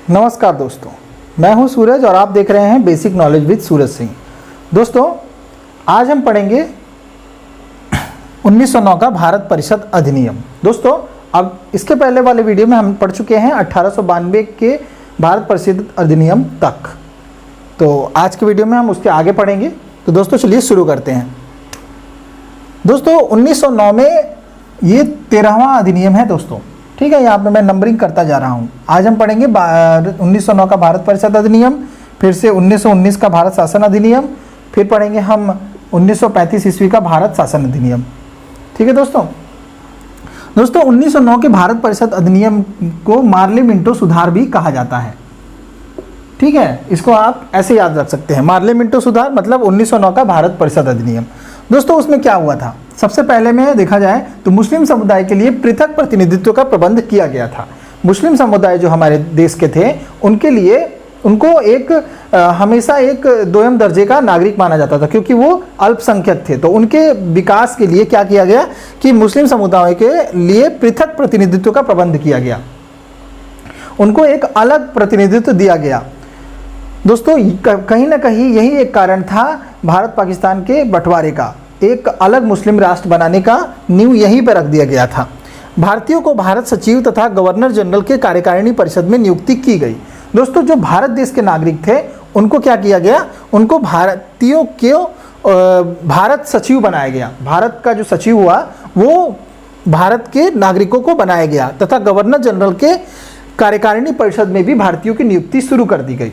नमस्कार दोस्तों, मैं हूं सूरज और आप देख रहे हैं basic knowledge with Suraj Singh. दोस्तों, आज हम पढ़ेंगे 1909 का भारत परिषद अधिनियम। दोस्तों, अब इसके पहले वाले वीडियो में हम पढ़ चुके हैं 1892 के भारत परिषद अधिनियम तक। तो आज के वीडियो में हम उसके आगे पढ़ेंगे। तो दोस्तों चलिए शुरू करते हैं। दोस्तों 1909 में ये 13वां अधिनियम है दोस्तों, ठीक है। यहाँ पे मैं नंबरिंग करता जा रहा हूँ। आज हम पढ़ेंगे 1909 का भारत परिषद अधिनियम, फिर से 1919 का भारत शासन अधिनियम, फिर पढ़ेंगे हम 1935 ईस्वी का भारत शासन अधिनियम, ठीक है दोस्तों। 1909 के भारत परिषद अधिनियम को मार्ले मिंटो सुधार भी कहा जाता है, ठीक है। इसको आप ऐसे याद रख सकते हैं, मार्ले मिंटो सुधार मतलब 1909 का भारत परिषद अधिनियम। दोस्तों उसमें क्या हुआ था, सबसे पहले में देखा जाए तो मुस्लिम समुदाय के लिए पृथक प्रतिनिधित्व का प्रबंध किया गया था। मुस्लिम समुदाय जो हमारे देश के थे उनके लिए उनको एक हमेशा एक दोयम दर्जे का नागरिक माना जाता था, क्योंकि वो अल्पसंख्यक थे। तो उनके विकास के लिए क्या किया गया कि मुस्लिम समुदाय के लिए पृथक प्रतिनिधित्व का प्रबंध किया गया, उनको एक अलग प्रतिनिधित्व दिया गया। दोस्तों कहीं ना कहीं यही एक कारण था भारत पाकिस्तान के बंटवारे का, एक अलग मुस्लिम राष्ट्र बनाने का नींव यहीं पर रख दिया गया था। भारतीयों को भारत सचिव तथा गवर्नर जनरल के कार्यकारिणी परिषद में नियुक्ति की गई। दोस्तों जो भारत देश के नागरिक थे उनको क्या किया गया, उनको भारतीयों के भारत सचिव बनाया गया। भारत का जो सचिव हुआ वो भारत के नागरिकों को बनाया गया तथा गवर्नर जनरल के कार्यकारिणी परिषद में भी भारतीयों की नियुक्ति शुरू कर दी गई।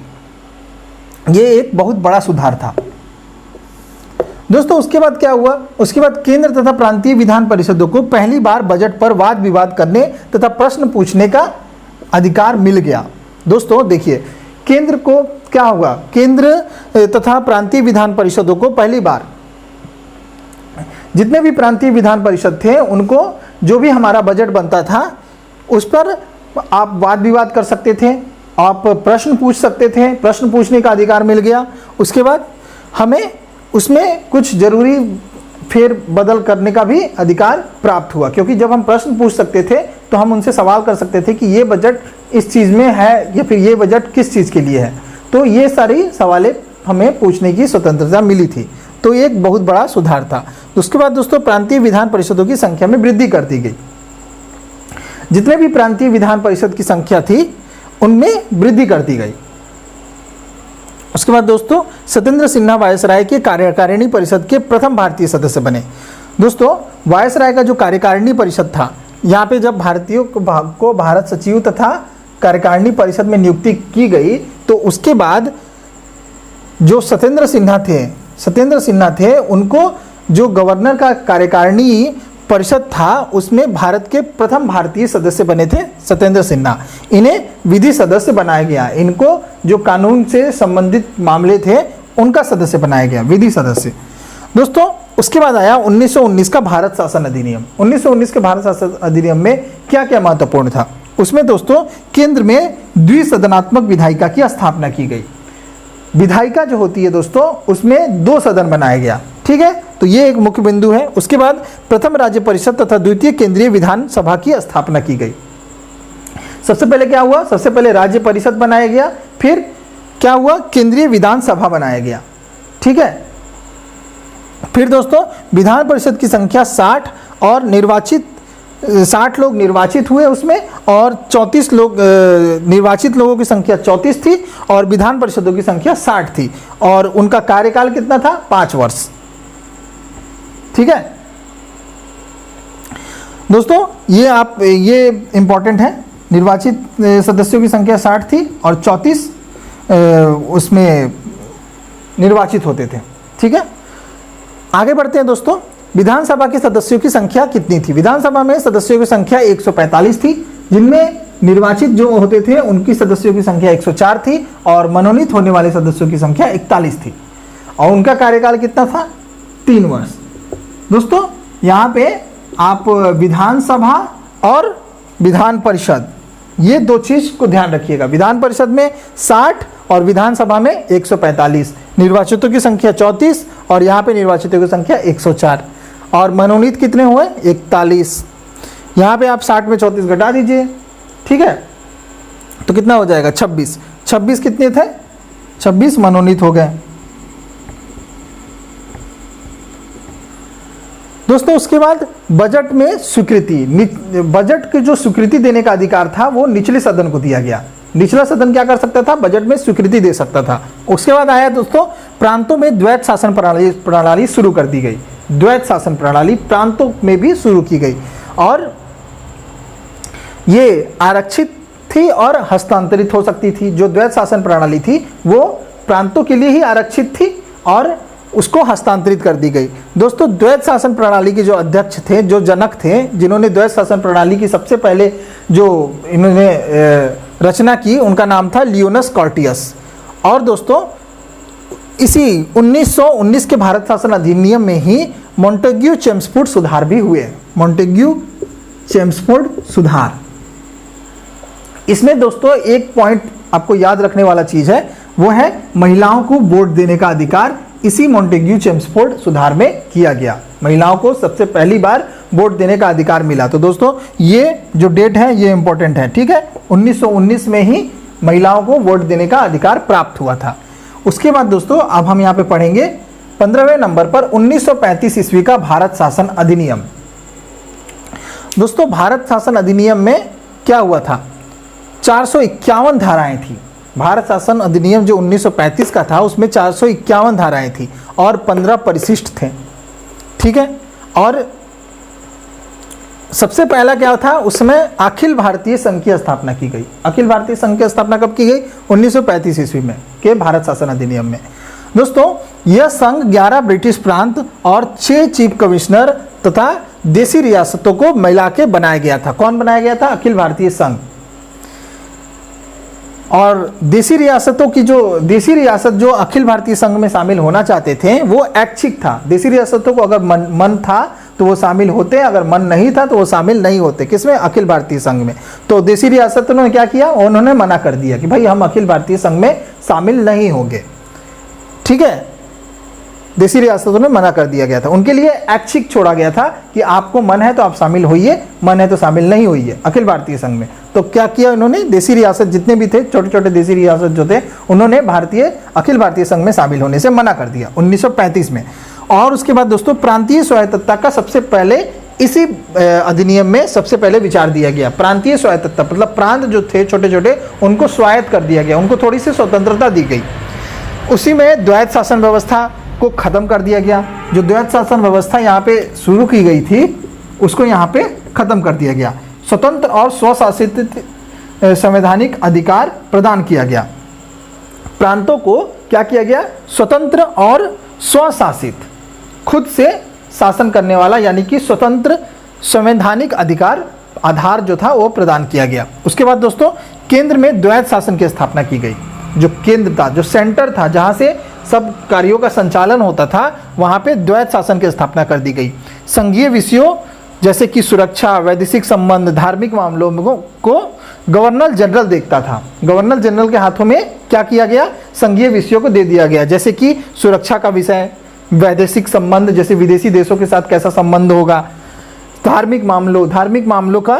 ये एक बहुत बड़ा सुधार था दोस्तों। उसके बाद क्या हुआ, उसके बाद केंद्र तथा प्रांतीय विधान परिषदों को पहली बार बजट पर वाद विवाद करने तथा प्रश्न पूछने का अधिकार मिल गया। दोस्तों देखिए, केंद्र को क्या होगा, केंद्र तथा प्रांतीय विधान परिषदों को पहली बार, जितने भी प्रांतीय विधान परिषद थे उनको जो भी हमारा बजट बनता था उस पर आप वाद विवाद कर सकते थे, आप प्रश्न पूछ सकते थे, प्रश्न पूछने का अधिकार मिल गया। उसके बाद हमें उसमें कुछ जरूरी फेर बदल करने का भी अधिकार प्राप्त हुआ, क्योंकि जब हम प्रश्न पूछ सकते थे तो हम उनसे सवाल कर सकते थे कि ये बजट इस चीज़ में है या फिर ये बजट किस चीज़ के लिए है। तो ये सारी सवालें हमें पूछने की स्वतंत्रता मिली थी। तो ये एक बहुत बड़ा सुधार था। उसके बाद दोस्तों प्रांतीय विधान परिषदों की संख्या में वृद्धि कर दी गई। जितने भी प्रांतीय विधान परिषद की संख्या थी उनमें वृद्धि कर दी गई। उसके बाद दोस्तों सत्येंद्र सिन्हा वायसराय के कार्यकारिणी परिषद के प्रथम भारतीय सदस्य बने। दोस्तों वायसराय का जो कार्यकारिणी परिषद था, यहाँ पे जब भारतीयों को भारत सचिव तथा कार्यकारिणी परिषद में नियुक्ति की गई तो उसके बाद जो सत्येंद्र सिन्हा थे उनको जो गवर्नर का कार्यकारिणी परिषद था उसमें भारत के प्रथम भारतीय सदस्य बने थे सत्येंद्र सिन्हा। इन्हें विधि सदस्य बनाया गया, इनको जो कानून से संबंधित मामले थे उनका सदस्य बनाया गया, विधि सदस्य। दोस्तों उसके बाद आया 1919 का भारत शासन अधिनियम। 1919 के भारत शासन अधिनियम में क्या क्या महत्वपूर्ण था, उसमें दोस्तों केंद्र में द्विसदनात्मक विधायिका की स्थापना की गई। विधायिका जो होती है दोस्तों उसमें 2 सदन बनाया गया, ठीक है। तो ये एक मुख्य बिंदु है। उसके बाद प्रथम राज्य परिषद तथा द्वितीय केंद्रीय विधान सभा की स्थापना की गई। सबसे पहले क्या हुआ, सबसे पहले राज्य परिषद बनाया गया, फिर क्या हुआ, केंद्रीय विधान सभा बनाया गया, ठीक है। फिर दोस्तों विधान परिषद की संख्या 60 और 60 लोग निर्वाचित हुए उसमें, और 34 लोग निर्वाचित लोगों की संख्या 34 थी और विधान परिषदों की संख्या 60 थी, और उनका कार्यकाल कितना था, 5 वर्ष, ठीक है दोस्तों। ये इंपॉर्टेंट है, निर्वाचित सदस्यों की संख्या 60 थी और 34 उसमें निर्वाचित होते थे, ठीक है। आगे बढ़ते हैं दोस्तों। विधानसभा के सदस्यों की संख्या कितनी थी, विधानसभा में सदस्यों की संख्या 145 थी, जिनमें निर्वाचित जो होते थे उनकी सदस्यों की संख्या 104 थी और मनोनीत होने वाले सदस्यों की संख्या 41 थी, और उनका कार्यकाल कितना था, 3 वर्ष। दोस्तों यहाँ पे आप विधानसभा और विधान परिषद ये 2 चीज को ध्यान रखिएगा। विधान परिषद में 60 और विधानसभा में 145, निर्वाचितों की संख्या 34 और यहाँ पे निर्वाचितों की संख्या 104, और मनोनीत कितने हुए, 41। यहाँ पे आप 60 में 34 घटा दीजिए, ठीक है। तो कितना हो जाएगा 26। 26 कितने थे? 26 मनोनीत हो गए। दोस्तों उसके बाद बजट में स्वीकृति, बजट की जो स्वीकृति देने का अधिकार था वो निचले सदन को दिया गया। निचला सदन क्या कर सकता था? बजट में स्वीकृति दे सकता था। उसके बाद आया दोस्तों प्रांतों में द्वैत शासन प्रणाली शुरू कर दी गई। द्वैत शासन प्रणाली प्रांतों में भी शुरू की गई और ये आरक्षित थी और हस्तांतरित हो सकती थी। जो द्वैत शासन प्रणाली थी वो प्रांतों के लिए ही आरक्षित थी और उसको हस्तांतरित कर दी गई। दोस्तों द्वैत शासन प्रणाली के जो अध्यक्ष थे, जो जनक थे, जिन्होंने द्वैत शासन प्रणाली की सबसे पहले जो इन्होंने रचना की, उनका नाम था लियोनस कॉर्टियस। और दोस्तों इसी 1919 के भारत शासन अधिनियम में ही मॉन्टेग्यू चेम्सफोर्ड सुधार भी हुए। मॉन्टेग्यू चेम्सफोर्ड सुधार, इसमें दोस्तों एक पॉइंट आपको याद रखने वाला चीज है, वो है महिलाओं को वोट देने का अधिकार इसी मॉन्टेग्यू चेम्सफोर्ड सुधार में किया गया। महिलाओं को सबसे पहली बार वोट देने का अधिकार मिला। तो दोस्तों ये जो डेट है ये इंपॉर्टेंट है, ठीक है। 1919 में ही महिलाओं को वोट देने का अधिकार प्राप्त हुआ था। उसके बाद दोस्तों अब हम यहाँ पे पढ़ेंगे 15वें नंबर पर 1935 ईस्वी का भारत शासन अधिनियम। दोस्तों भारत शासन अधिनियम में क्या हुआ था? 451 धाराएं थी। भारत शासन अधिनियम जो 1935 का था उसमें 451 धाराएं थी और 15 परिशिष्ट थे, ठीक है। और सबसे पहला क्या था उसमें? अखिल भारतीय संघ की स्थापना की गई। अखिल भारतीय संघ की स्थापना कब की गई? 1935 ईस्वी में के भारत शासन अधिनियम में। दोस्तों यह संघ 11 ब्रिटिश प्रांत और 6 चीफ कमिश्नर तथा देसी रियासतों को मिला के बनाया गया था। कौन बनाया गया था? अखिल भारतीय संघ। और देसी रियासतों की जो देसी रियासत जो अखिल भारतीय संघ में शामिल होना चाहते थे वो ऐच्छिक था। देसी रियासतों को अगर मन था तो वो शामिल होते, अगर मन नहीं था तो वो शामिल नहीं होते। किसमें? अखिल भारतीय संघ में। तो देसी रियासतों ने क्या किया? उन्होंने मना कर दिया कि भाई हम अखिल भारतीय संघ में शामिल नहीं होंगे, ठीक है। देसी रियासतों ने मना कर दिया गया था, उनके लिए ऐच्छिक छोड़ा गया था कि आपको मन है तो आप शामिल होइए, मन है तो शामिल नहीं होइए अखिल भारतीय संघ में। तो क्या किया इन्होंने? देसी रियासत जितने भी थे, छोटे छोटे देसी रियासत जो थे, उन्होंने अखिल भारतीय संघ में शामिल होने से मना कर दिया 1935 में। और उसके बाद दोस्तों प्रांतीय स्वायत्तता का सबसे पहले इसी अधिनियम में सबसे पहले विचार दिया गया। प्रांतीय स्वायत्तता मतलब प्रांत जो थे छोटे छोटे उनको स्वायत्त कर दिया गया, उनको थोड़ी सी स्वतंत्रता दी गई। उसी में द्वैत शासन व्यवस्था को खत्म कर दिया गया। जो द्वैत शासन व्यवस्था यहाँ पे शुरू की गई थी उसको यहाँ पे खत्म कर दिया गया। स्वतंत्र और स्वशासित संवैधानिक अधिकार प्रदान किया गया। प्रांतों को क्या किया गया? स्वतंत्र और स्वशासित, खुद से शासन करने वाला यानी कि स्वतंत्र संवैधानिक अधिकार आधार जो था वो प्रदान किया गया। उसके बाद दोस्तों केंद्र में द्वैत शासन की स्थापना की गई। जो केंद्र था, जो सेंटर था, जहाँ से सब कार्यों का संचालन होता था, वहाँ पे द्वैत शासन की स्थापना कर दी गई। संघीय विषयों जैसे कि सुरक्षा, वैदेशिक संबंध, धार्मिक मामलों को गवर्नर जनरल देखता था। गवर्नर जनरल के हाथों में क्या किया गया? संघीय विषयों को दे दिया गया, जैसे कि सुरक्षा का विषय, वैदेशिक संबंध जैसे विदेशी देशों के साथ कैसा संबंध होगा, धार्मिक मामलों का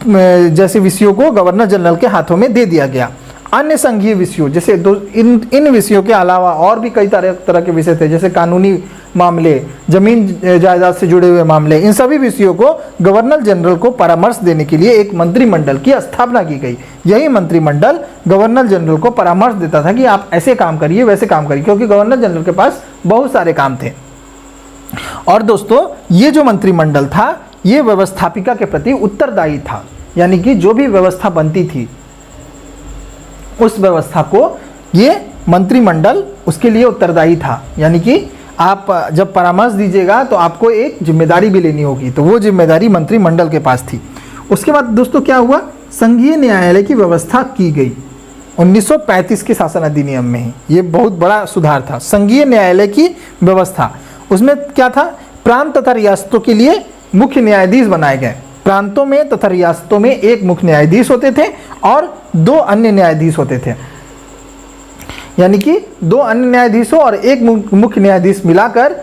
जैसे विषयों को गवर्नर जनरल के हाथों में दे दिया गया। अन्य संघीय विषयों जैसे इन विषयों के अलावा और भी कई तरह के विषय थे, जैसे कानूनी मामले, जमीन जायदाद से जुड़े हुए मामले, इन सभी विषयों को गवर्नर जनरल को परामर्श देने के लिए एक मंत्रिमंडल की स्थापना की गई। यही मंत्रिमंडल गवर्नर जनरल को परामर्श देता था कि आप ऐसे काम करिए, वैसे काम करिए, क्योंकि गवर्नर जनरल के पास बहुत सारे काम थे। और दोस्तों ये जो मंत्रिमंडल था ये व्यवस्थापिका के प्रति उत्तरदायी था, यानी कि जो भी व्यवस्था बनती थी उस व्यवस्था को ये मंत्रिमंडल उसके लिए उत्तरदायी था। यानी कि आप जब परामर्श दीजिएगा तो आपको एक जिम्मेदारी भी लेनी होगी, तो वो जिम्मेदारी मंत्रिमंडल के पास थी। उसके बाद दोस्तों क्या हुआ? संघीय न्यायालय की व्यवस्था की गई 1935 के शासन अधिनियम में ही। ये बहुत बड़ा सुधार था, संघीय न्यायालय की व्यवस्था। उसमें क्या था? प्रांत तथा रियासतों के लिए मुख्य न्यायाधीश बनाए गए। प्रांतों में तथा रियासतों में एक मुख्य न्यायाधीश होते थे और 2 अन्य न्यायाधीश होते थे, यानी कि 2 अन्य न्यायाधीशों और एक मुख्य न्यायाधीश मिलाकर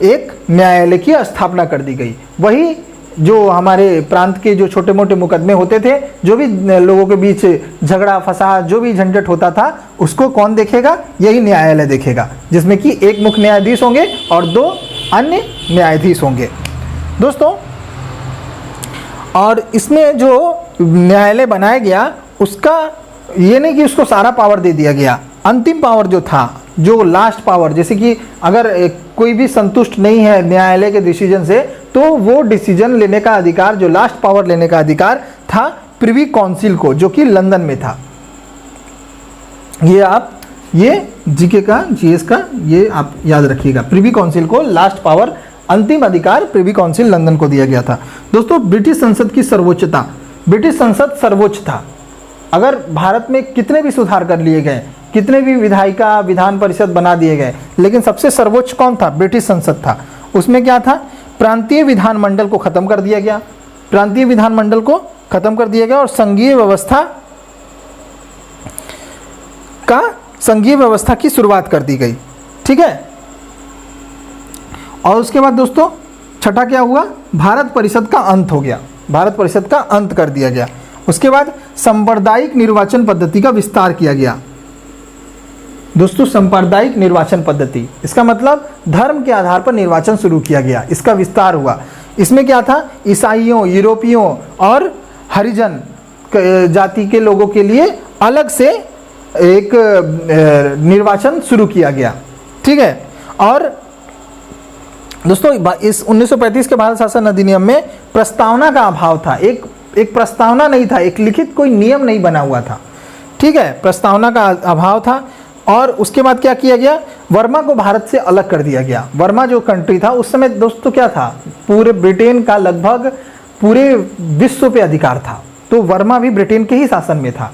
एक न्यायालय की स्थापना कर दी गई। वही जो हमारे प्रांत के जो छोटे मोटे मुकदमे होते थे, जो भी लोगों के बीच झगड़ा फसाद जो भी झंझट होता था, उसको कौन देखेगा? यही न्यायालय देखेगा, जिसमें कि एक मुख्य न्यायाधीश होंगे और 2 अन्य न्यायाधीश होंगे दोस्तों। और इसमें जो न्यायालय बनाया गया, उसका ये नहीं कि उसको सारा पावर दे दिया गया, अंतिम पावर जो था, जो लास्ट पावर, जैसे कि अगर कोई भी संतुष्ट नहीं है न्यायालय के डिसीजन से, तो वो डिसीजन लेने का अधिकार, जो लास्ट पावर लेने का अधिकार था प्रिवी काउंसिल को, जो कि लंदन में था। ये जीके का, जीएस का, ये आप याद रखिएगा। प्रिवी काउंसिल को लास्ट पावर, अंतिम अधिकार प्रिवी काउंसिल लंदन को दिया गया था दोस्तों। ब्रिटिश संसद की सर्वोच्चता, ब्रिटिश संसद सर्वोच्च था। अगर भारत में कितने भी सुधार कर लिए गए, कितने भी विधायिका विधान परिषद बना दिए गए, लेकिन सबसे सर्वोच्च कौन था? ब्रिटिश संसद था। उसमें क्या था? प्रांतीय विधानमंडल को खत्म कर दिया गया, प्रांतीय विधानमंडल को खत्म कर दिया गया और संघीय व्यवस्था की शुरुआत कर दी गई। ठीक है। और उसके बाद दोस्तों छठा क्या हुआ? भारत परिषद का अंत हो गया, भारत परिषद का अंत कर दिया गया। उसके बाद सांप्रदायिक निर्वाचन पद्धति का विस्तार किया गया दोस्तों। सांप्रदायिक निर्वाचन पद्धति, इसका मतलब धर्म के आधार पर निर्वाचन शुरू किया गया, इसका विस्तार हुआ। इसमें क्या था? ईसाइयों, यूरोपियों और हरिजन जाति के लोगों के लिए अलग से एक निर्वाचन शुरू किया गया। ठीक है। और दोस्तों इस 1935 के भारत शासन अधिनियम में प्रस्तावना का अभाव था, एक प्रस्तावना नहीं था, एक लिखित कोई नियम नहीं बना हुआ था। ठीक है, प्रस्तावना का अभाव था। और उसके बाद क्या किया गया? वर्मा को भारत से अलग कर दिया गया। वर्मा जो कंट्री था उस समय दोस्तों क्या था? पूरे ब्रिटेन का लगभग पूरे विश्व पे अधिकार था, तो वर्मा भी ब्रिटेन के ही शासन में था।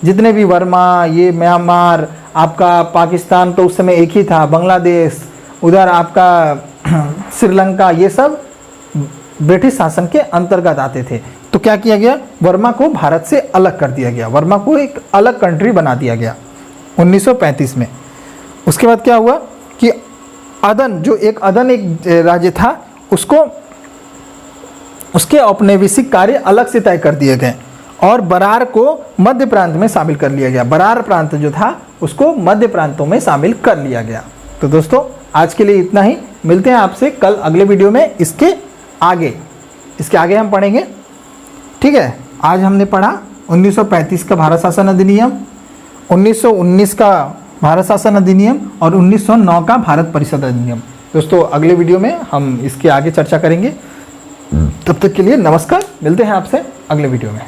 जितने भी वर्मा, ये म्यांमार, आपका पाकिस्तान तो उस समय एक ही था, बांग्लादेश, उधर आपका श्रीलंका, ये सब ब्रिटिश शासन के अंतर्गत आते थे। तो क्या किया गया? वर्मा को भारत से अलग कर दिया गया, वर्मा को एक अलग कंट्री बना दिया गया 1935 में। उसके बाद क्या हुआ कि अदन, जो एक राज्य था, उसके औपनिवेशिक कार्य अलग से तय कर दिए गए और बरार को मध्य प्रांत में शामिल कर लिया गया। बरार प्रांत जो था उसको मध्य प्रांतों में शामिल कर लिया गया। तो दोस्तों आज के लिए इतना ही, मिलते हैं आपसे कल अगले वीडियो में। इसके आगे हम पढ़ेंगे। ठीक है, आज हमने पढ़ा 1935 का भारत शासन अधिनियम, 1919 का भारत शासन अधिनियम और 1909 का भारत परिषद अधिनियम। दोस्तों अगले वीडियो में हम इसके आगे चर्चा करेंगे। तब तक के लिए नमस्कार, मिलते हैं आपसे अगले वीडियो में।